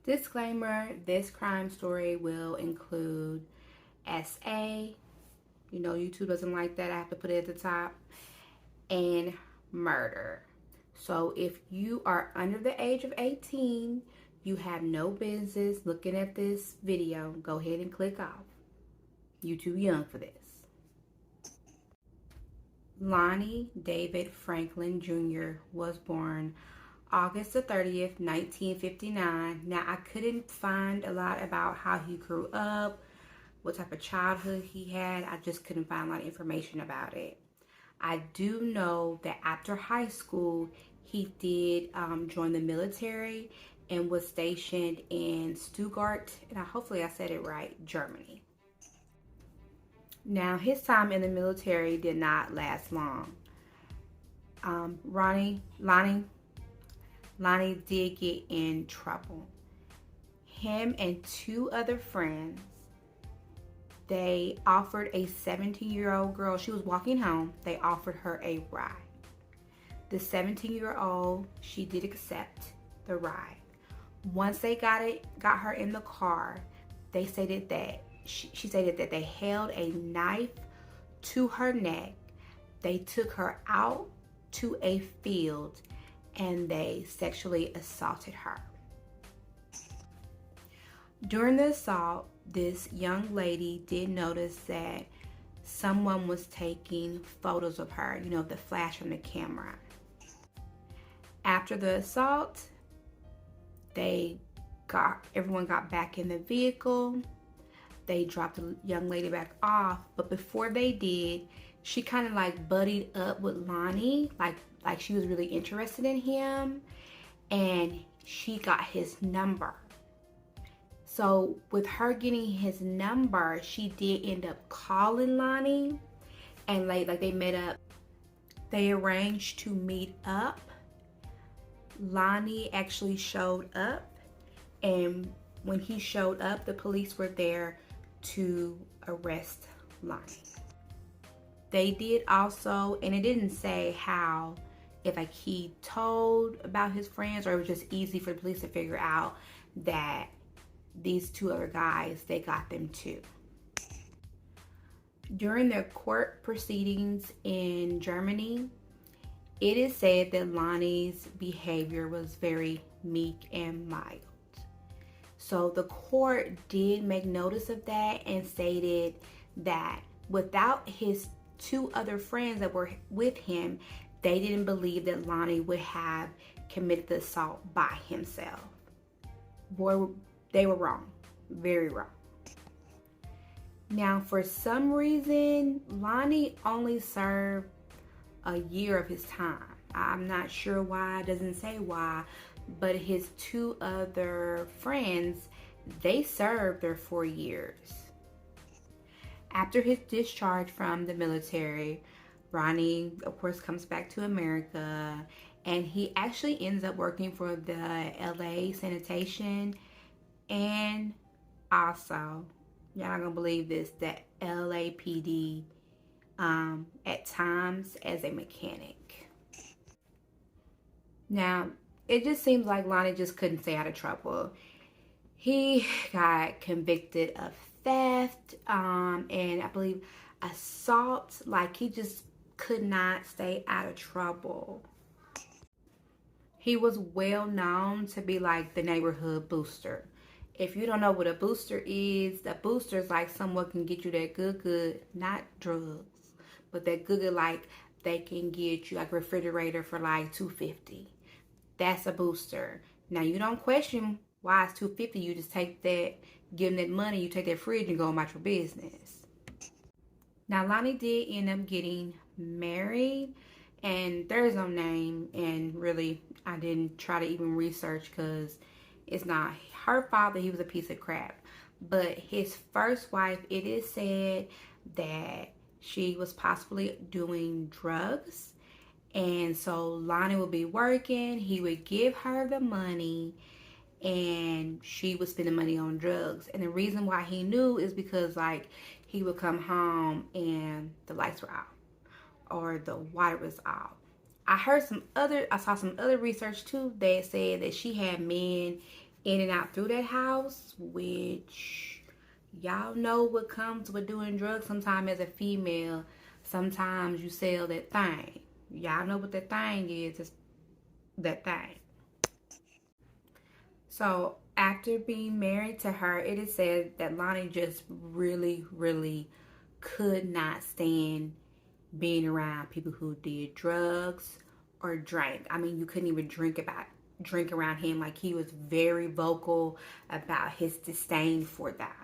Disclaimer, this crime story will include SA. You know, YouTube doesn't like that. I have to put it at the top. And murder. So if you are under the age of 18, you have no business looking at this video. Go ahead and click off. You too young for this. Lonnie David Franklin Jr. was born August the 30th, 1959. Now, I couldn't find a lot about how he grew up, what type of childhood he had. I just couldn't find a lot of information about it. I do know that after high school, he did join the military and was stationed in Stuttgart, and hopefully I said it right, Germany. Now, his time in the military did not last long. Lonnie did get in trouble. Him and two other friends, they offered a 17-year-old girl, she was walking home, they offered her a ride. The 17-year-old, she did accept the ride. Once they got her in the car, they stated that she stated that they held a knife to her neck. They took her out to a field and they sexually assaulted her. During the assault, this young lady did notice that someone was taking photos of her, you know, the flash from the camera. After the assault, everyone got back in the vehicle. They dropped the young lady back off, but before they did, she kind of like buddied up with Lonnie, like she was really interested in him, and she got his number. So with her getting his number, she did end up calling Lonnie, and like they met up. They arranged to meet up. Lonnie actually showed up, and when he showed up, the police were there to arrest Lonnie. They did also, and it didn't say how, if like he told about his friends or it was just easy for the police to figure out that these two other guys, they got them too. During their court proceedings in Germany, it is said that Lonnie's behavior was very meek and mild. So the court did make notice of that and stated that without his two other friends that were with him, they didn't believe that Lonnie would have committed the assault by himself. Boy, they were wrong. Very wrong. Now, for some reason, Lonnie only served a year of his time. I'm not sure why, it doesn't say why, but his two other friends, they served their 4 years. After his discharge from the military, Ronnie, of course, comes back to America, and he actually ends up working for the LA sanitation, and also, y'all not gonna believe this, that LAPD at times as a mechanic. Now, it just seems like Lonnie just couldn't stay out of trouble. He got convicted of theft and I believe assault. Like, he just could not stay out of trouble. He was well known to be like the neighborhood booster. If you don't know what a booster is, the booster is like someone can get you that good, not drugs, but that good, like they can get you like a refrigerator for like $250. That's a booster. Now, you don't question why it's $250. You just take that, give them that money, you take that fridge and go about your business. Now, Lonnie did end up getting married, and there's no name, and really, I didn't try to even research because it's not her fault that he was a piece of crap. But his first wife, it is said that she was possibly doing drugs. And so Lonnie would be working, he would give her the money, and she would spend the money on drugs. And the reason why he knew is because like he would come home and the lights were out or the water was out. I saw some other research too that said that she had men in and out through that house, which y'all know what comes with doing drugs. Sometimes as a female, sometimes you sell that thing. Y'all know what that thing is. It's that thing. So after being married to her, it is said that Lonnie just really, really could not stand being around people who did drugs or drank. I mean, you couldn't even drink around him. Like, he was very vocal about his disdain for that.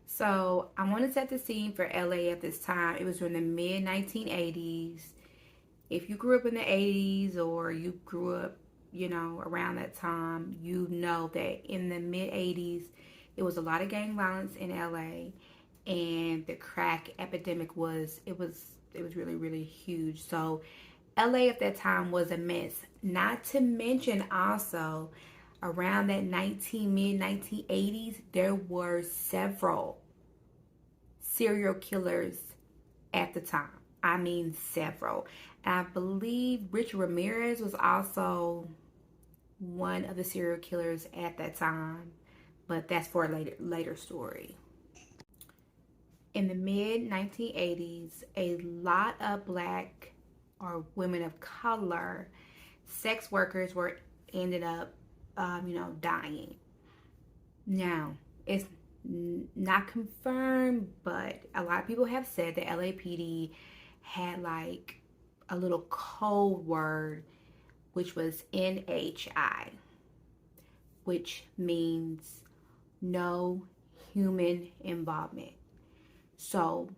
So I want to set the scene for LA at this time. It was during the mid 1980s. If you grew up in the 80s or you grew up, around that time, you know that in the mid 80s, it was a lot of gang violence in LA, and the crack epidemic was really, really huge. So LA at that time was a mess. Not to mention also around that mid 1980s, there were several serial killers at the time. I mean, several. I believe Richard Ramirez was also one of the serial killers at that time, but that's for a later story. In the mid 1980s, a lot of Black or women of color sex workers ended up, dying. Now, it's not confirmed, but a lot of people have said that LAPD had like a little code word, which was NHI, which means no human involvement. So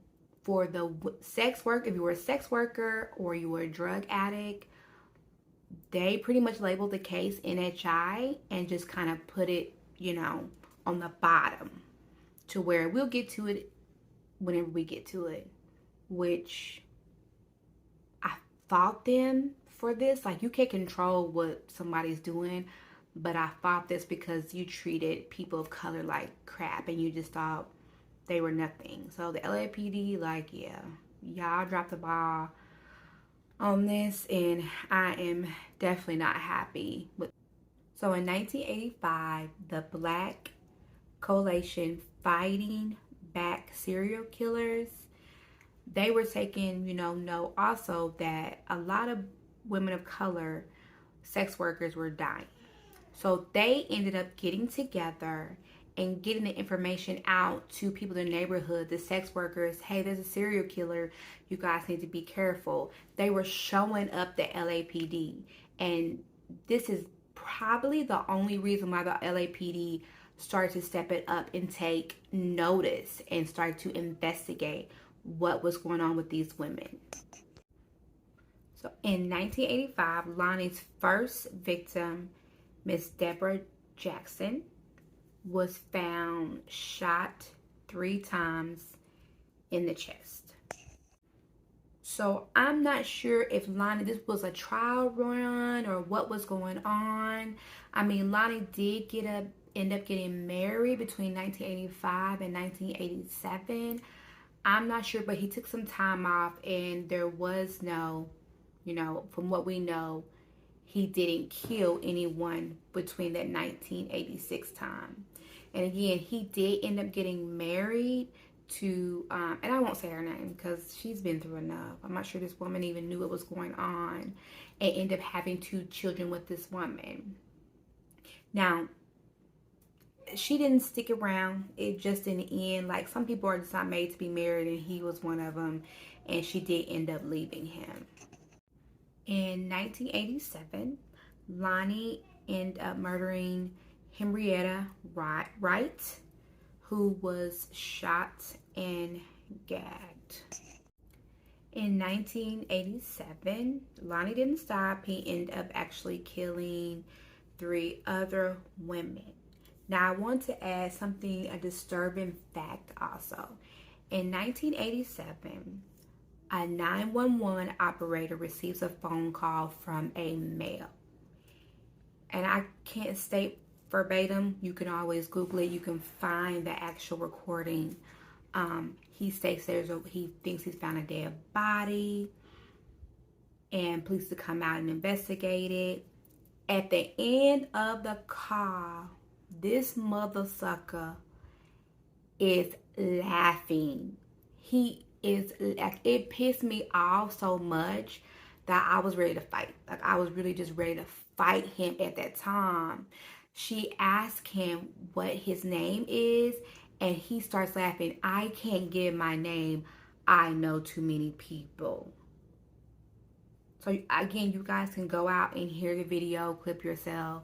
for the sex work, if you were a sex worker or you were a drug addict, they pretty much labeled the case NHI and just kind of put it, on the bottom, to where we'll get to it whenever we get to it, which I fought them for this. Like, you can't control what somebody's doing, but I fought this because you treated people of color like crap and you just thought they were nothing. So the LAPD, like, yeah, y'all dropped the ball on this, and I am definitely not happy with. So in 1985, the Black Coalition Fighting Back Serial Killers, they were taking, note also that a lot of women of color sex workers were dying. So they ended up getting together and getting the information out to people in the neighborhood, the sex workers. Hey, there's a serial killer. You guys need to be careful. They were showing up the LAPD. And this is probably the only reason why the LAPD started to step it up and take notice and start to investigate what was going on with these women. So in 1985, Lonnie's first victim, Miss Deborah Jackson, was found shot 3 times in the chest. So I'm not sure if Lonnie, this was a trial run or what was going on. I mean, Lonnie did end up getting married between 1985 and 1987. I'm not sure, but he took some time off, and there was no, from what we know, he didn't kill anyone between that 1986 time. And again, he did end up getting married to, and I won't say her name because she's been through enough. I'm not sure this woman even knew what was going on, and ended up having 2 children with this woman. Now, she didn't stick around. It just in the end, like, some people are just not made to be married, and he was one of them, and she did end up leaving him. In 1987, Lonnie ended up murdering Henrietta Wright, who was shot and gagged. In 1987, Lonnie didn't stop. He ended up actually killing 3 other women. Now, I want to add something, a disturbing fact also. In 1987, a 911 operator receives a phone call from a male. And I can't state verbatim. You can always Google it. You can find the actual recording. He states he thinks he's found a dead body, and police to come out and investigate it. At the end of the call, this mother sucker is laughing. He is like, it pissed me off so much that I was ready to fight. Like, I was really just ready to fight him at that time. She asked him what his name is, and he starts laughing. I can't give my name. I know too many people. So again, you guys can go out and hear the video clip yourself.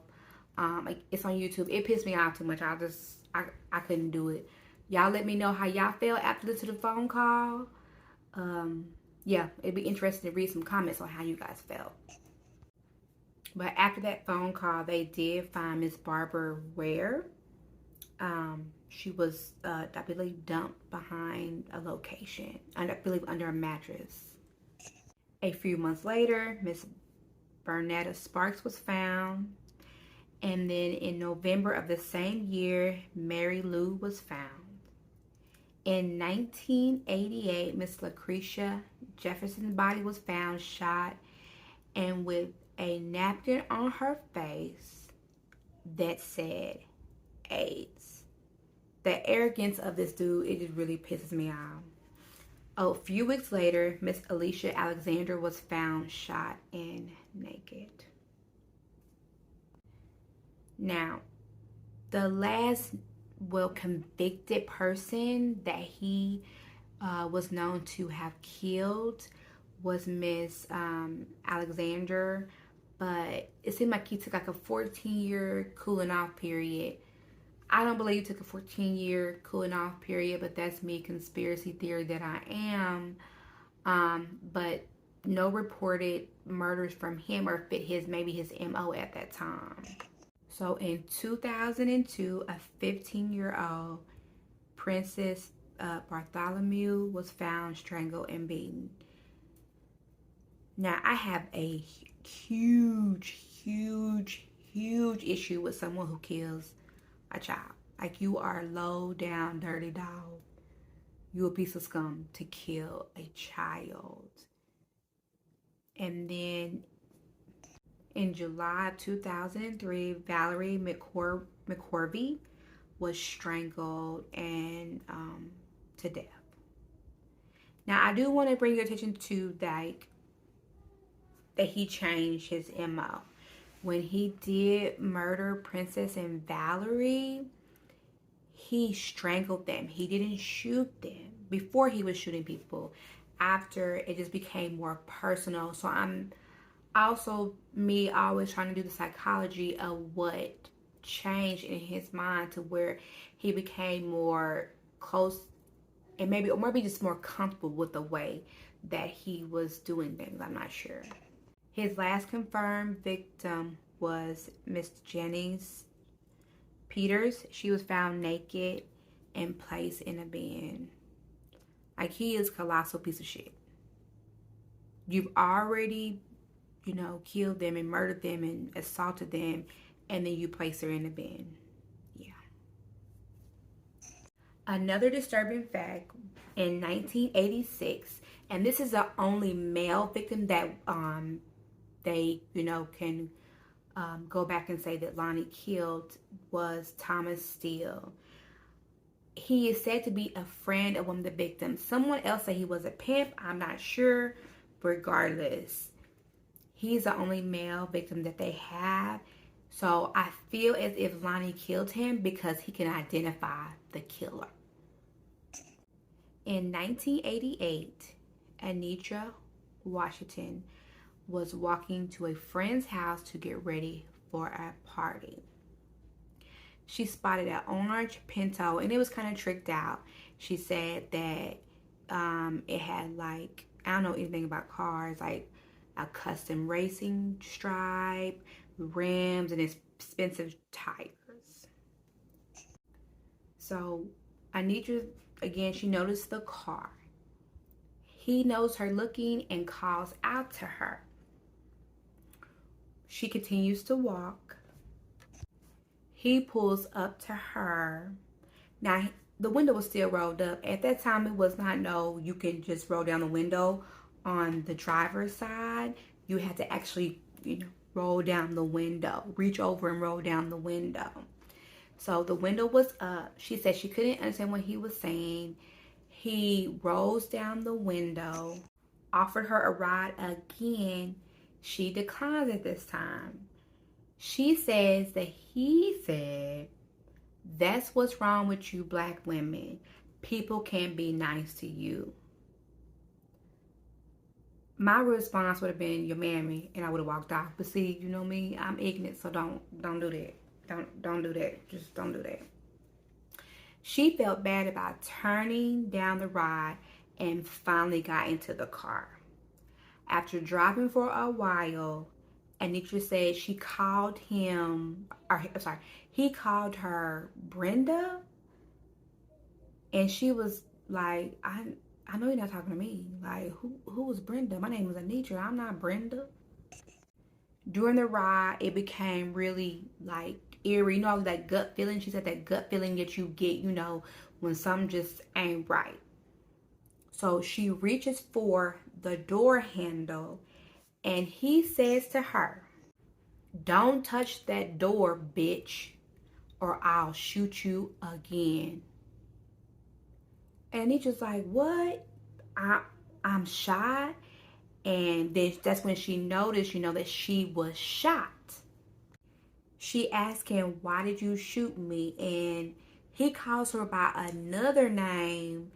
It's on YouTube. It pissed me off too much. I couldn't do it. Y'all let me know how y'all felt after listening to the phone call. Yeah, it'd be interesting to read some comments on how you guys felt. But after that phone call, they did find Miss Barbara Ware. She was, I believe, dumped behind a location, I believe under a mattress. A few months later, Miss Bernetta Sparks was found. And then in November of the same year, Mary Lou was found. In 1988, Miss Lucretia Jefferson's body was found shot and with a napkin on her face that said AIDS. The arrogance of this dude, it just really pisses me off. A few weeks later, Miss Alicia Alexander was found shot and naked. Now, the last convicted person that he was known to have killed was Miss Alexander, but it seemed like he took like a 14-year cooling off period. I don't believe he took a 14-year cooling off period, but that's me, conspiracy theory that I am. But no reported murders from him or fit maybe his MO at that time. So in 2002, a 15-year-old Princess Bartholomew was found strangled and beaten. Now, I have a huge issue with someone who kills a child. Like, you are low down, dirty dog. You a piece of scum to kill a child. And then in July of 2003, Valerie McCorvey was strangled and to death. Now, I do want to bring your attention to that he changed his MO. When he did murder Princess and Valerie, he strangled them. He didn't shoot them. Before, he was shooting people. After, it just became more personal. So I'm also always trying to do the psychology of what changed in his mind to where he became more close and maybe just more comfortable with the way that he was doing things. I'm not sure. His last confirmed victim was Miss Jennings Peters. She was found naked and placed in a bin. Like, he is a colossal piece of shit. You've already, killed them and murdered them and assaulted them, and then you place her in a bin. Yeah. Another disturbing fact, in 1986, and this is the only male victim that they, can go back and say that Lonnie killed, was Thomas Steele. He is said to be a friend of one of the victims. Someone else said he was a pimp. I'm not sure. Regardless, he's the only male victim that they have. So I feel as if Lonnie killed him because he can identify the killer. In 1988, Anitra Washington was walking to a friend's house to get ready for a party. She spotted an orange Pinto, and it was kind of tricked out. She said that it had, like, I don't know anything about cars, like a custom racing stripe, rims, and expensive tires. So Anitra, again, she noticed the car. He knows her looking and calls out to her. She continues to walk. He pulls up to her. Now, the window was still rolled up. At that time, it was not you can just roll down the window on the driver's side. You had to actually, roll down the window. Reach over and roll down the window. So the window was up. She said she couldn't understand what he was saying. He rolls down the window, offered her a ride again. She declines at this time. She says that he said, "That's what's wrong with you black women. People can't be nice to you." My response would have been, "Your mammy," and I would have walked off. But see, you know me, I'm ignorant, so don't do that. Don't do that. Just don't do that. She felt bad about turning down the ride and finally got into the car. After driving for a while, Anitra said she called him, or I'm sorry, he called her Brenda, and she was like, I know you're not talking to me. Like, who was Brenda? My name is Anitra. I'm not Brenda. During the ride, it became really like eerie. You know, that gut feeling. She said that gut feeling that you get, you know, when something just ain't right. So she reaches for the door handle, and he says to her, "Don't touch that door, bitch, or I'll shoot you again." And he's just like, "What?" I'm shot. And then that's when she noticed, you know, that she was shot. She asked him, "Why did you shoot me?" And he calls her by another name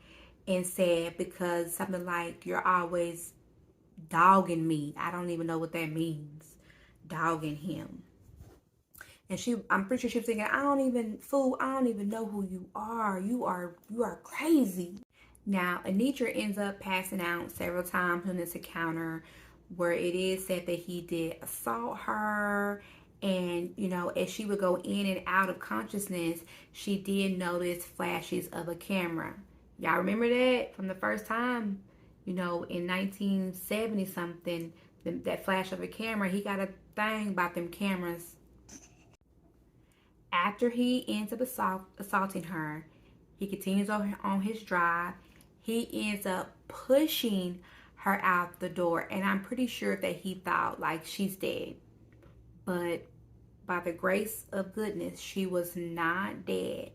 and said, because something like, "You're always dogging me." I don't even know what that means. Dogging him. And I'm pretty sure she was thinking, I don't even know who you are. You are crazy. Now, Anitra ends up passing out several times in this encounter, where it is said that he did assault her. And, you know, as she would go in and out of consciousness, she did notice flashes of a camera. Y'all remember that from the first time, you know, in 1970 something, that flash of a camera. He got a thing about them cameras. After he ends up assaulting her, he continues on his drive. He ends up pushing her out the door, and I'm pretty sure that he thought like she's dead. But by the grace of goodness, she was not dead.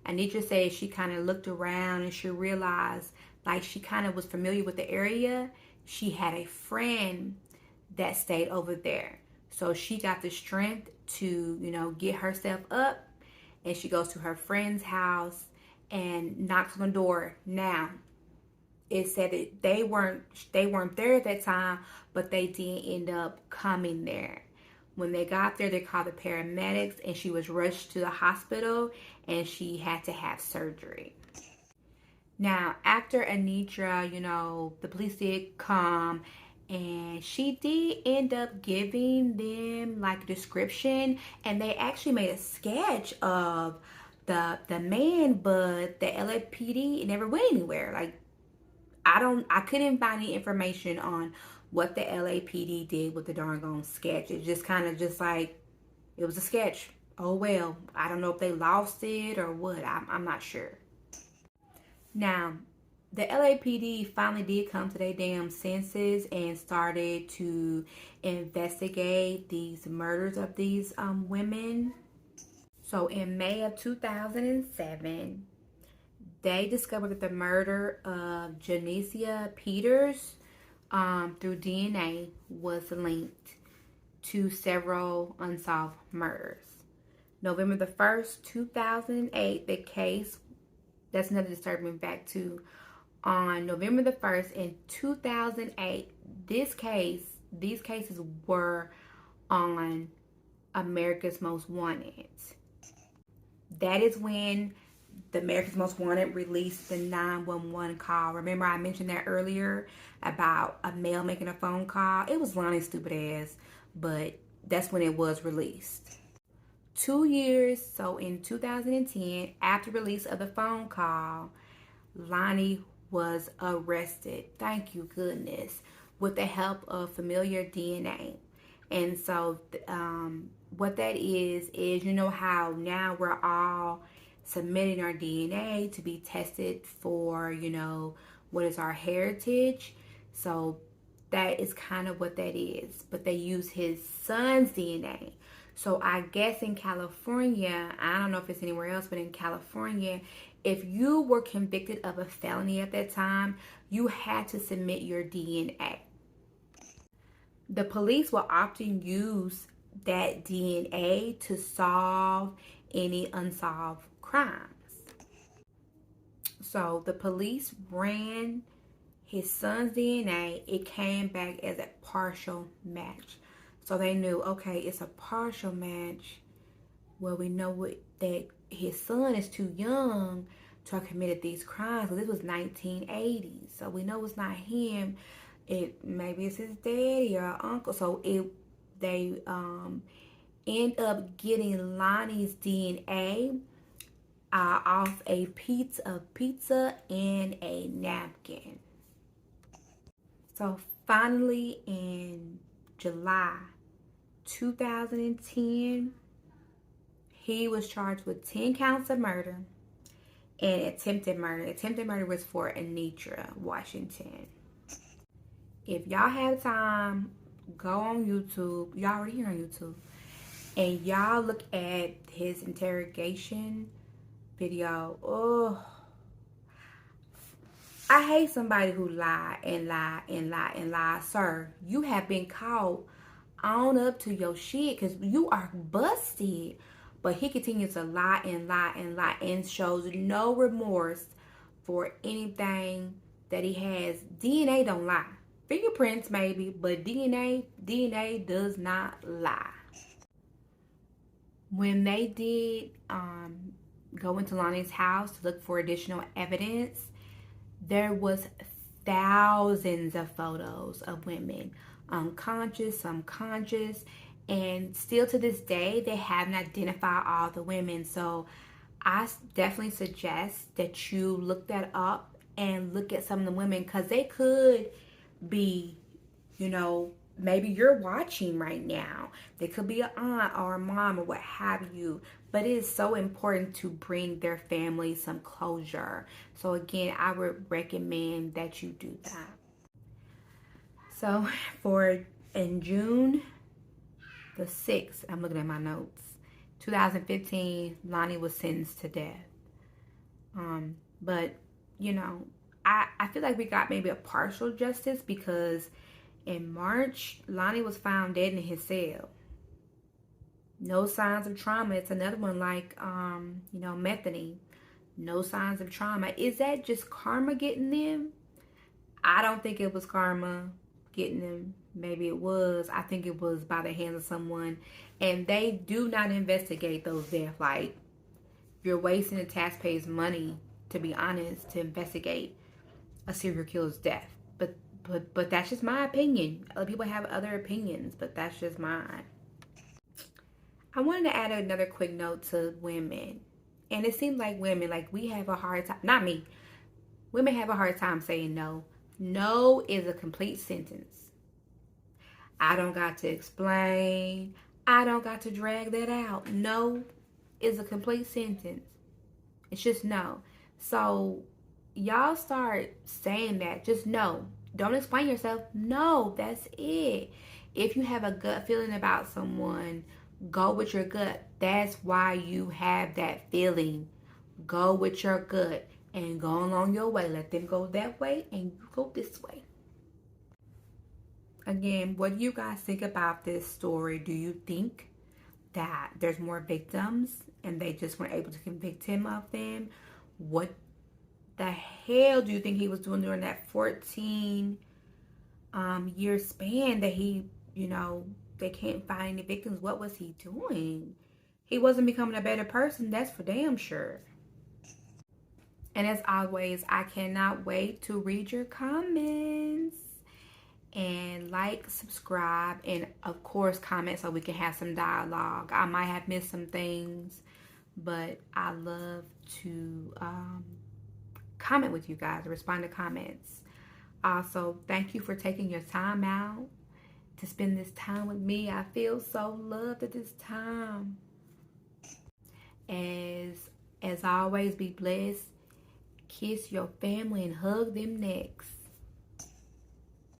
Anitra says she kind of looked around and she realized like she kind of was familiar with the area. She had a friend that stayed over there. So she got the strength to, you know, get herself up, and she goes to her friend's house and knocks on the door. Now, it said that they weren't there at that time, but they did end up coming there. When they got there, they called the paramedics, and she was rushed to the hospital, and she had to have surgery. Now, after Anitra, you know, the police did come, and she did end up giving them like a description, and they actually made a sketch of the man, but the LAPD never went anywhere. Like, I couldn't find any information on what the LAPD did with the darn sketch. It just kind of just like, it was a sketch. Oh well, I don't know if they lost it or what. I'm not sure. Now, the LAPD finally did come to their damn senses and started to investigate these murders of these women. So in May of 2007, they discovered that the murder of Janicia Peters through DNA was linked to several unsolved murders. November the 1st, 2008, the case, that's another disturbing fact too. On November the 1st in 2008, these cases were on America's Most Wanted. That is when the America's Most Wanted released the 911 call. Remember I mentioned that earlier about a male making a phone call? It was Lonnie's stupid ass, but that's when it was released. 2 years, so in 2010, after release of the phone call, Lonnie was arrested. Thank you, goodness, with the help of familiar DNA. And so what that is, you know how now we're all submitting our DNA to be tested for, you know, what is our heritage. So that is kind of what that is. But they use his son's DNA. So I guess in California, I don't know if it's anywhere else, but in California, if you were convicted of a felony at that time, you had to submit your DNA. The police will often use that DNA to solve any unsolved crimes. So the police ran his son's DNA. It came back as a partial match. So they knew, okay, it's a partial match. Well, we know that his son is too young to have committed these crimes. Well, this was 1980, so we know it's not him. Maybe it's his daddy or uncle. So they end up getting Lonnie's DNA off a piece of pizza and a napkin. So finally, in July 2010, he was charged with 10 counts of murder and attempted murder. Attempted murder was for Anitra, Washington. If y'all have time, go on YouTube. Y'all already here on YouTube. And y'all look at his interrogation video. Oh, I hate somebody who lie and lie and lie and lie. Sir, you have been caught on up to your shit because you are busted. But he continues to lie and lie and lie and shows no remorse for anything that he has. DNA don't lie. Fingerprints maybe, but DNA does not lie. When they did go into Lonnie's house to look for additional evidence, there was thousands of photos of women, unconscious, some conscious, and still to this day, they haven't identified all the women. So I definitely suggest that you look that up and look at some of the women, because they could be, maybe you're watching right now. They could be an aunt or a mom or what have you. But it is so important to bring their family some closure. So again, I would recommend that you do that. So in June the 6th, I'm looking at my notes, 2015, Lonnie was sentenced to death. But I feel like we got maybe a partial justice, because in March, Lonnie was found dead in his cell. No signs of trauma. It's another one like, methane. No signs of trauma. Is that just karma getting them? I don't think it was karma getting them. Maybe it was. I think it was by the hands of someone. And they do not investigate those deaths. Like, you're wasting the taxpayers' money, to be honest, to investigate a serial killer's death. But that's just my opinion. Other people have other opinions, but that's just mine. I wanted to add another quick note to women. And it seems like women, we have a hard time, not me, women have a hard time saying no. No is a complete sentence. I don't got to explain. I don't got to drag that out. No is a complete sentence. It's just no. So y'all start saying that. Just no. Don't explain yourself. No, that's it. If you have a gut feeling about someone, go with your gut. That's why you have that feeling. Go with your gut and go along your way. Let them go that way and you go this way. Again, what do you guys think about this story? Do you think that there's more victims and they just weren't able to convict him of them? What the hell do you think he was doing during that 14 year span that he, they can't find any victims? What was he doing? He wasn't becoming a better person, that's for damn sure. And as always, I cannot wait to read your comments. And subscribe, and of course comment so we can have some dialogue. I might have missed some things, but I love to comment with you guys, respond to comments. Also, thank you for taking your time out to spend this time with me. I feel so loved at this time. As always, be blessed. Kiss your family and hug them necks.